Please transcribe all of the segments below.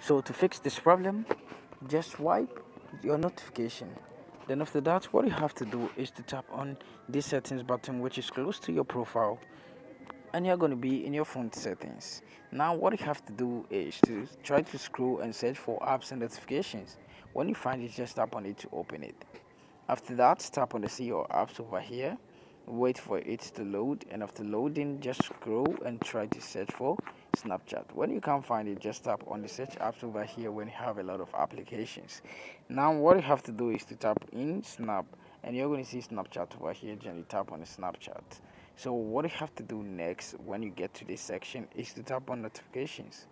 So to fix this problem, just swipe your notification. Then after that, what you have to do is to tap on this settings button, which is close to your profile, and you're going to be in your phone settings. Now what you have to do is to try to scroll and search for apps and notifications. When you find it, just tap on it to open it. After that, tap on the see your apps over here, wait for it to load, and after loading, just scroll and try to search for Snapchat. When you can't find it, just tap on the search apps over here when you have a lot of applications. Now what you have to do is to tap in Snap, and you're going to see Snapchat over here. Then you tap on the Snapchat. So what you have to do next when you get to this section is to tap on notifications.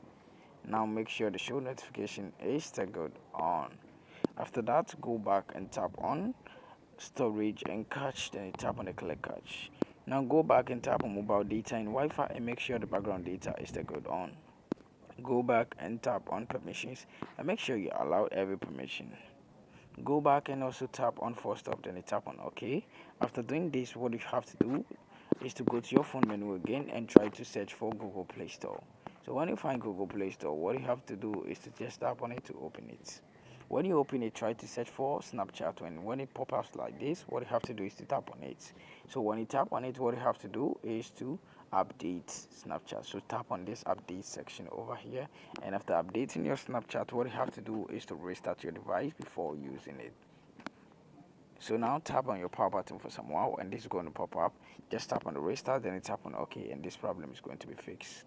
Now make sure the show notification is toggled on. After that, go back and tap on storage and cache, then you tap on the clear cache. Now go back and tap on mobile data and Wi-Fi and make sure the background data is toggled on. Go back and tap on permissions and make sure you allow every permission. Go back and also tap on force stop, then you tap on OK. After doing this, what you have to do is to go to your phone menu again and try to search for Google Play Store. So when you find Google Play Store, what you have to do is to just tap on it to open it. When you open it, try to search for Snapchat. When it pops up like this, what you have to do is to tap on it. So when you tap on it, what you have to do is to update Snapchat. So tap on this update section over here, and after updating your Snapchat, what you have to do is to restart your device before using it. So now tap on your power button for some while, and this is going to pop up. Just tap on the restart, then you tap on OK, and this problem is going to be fixed.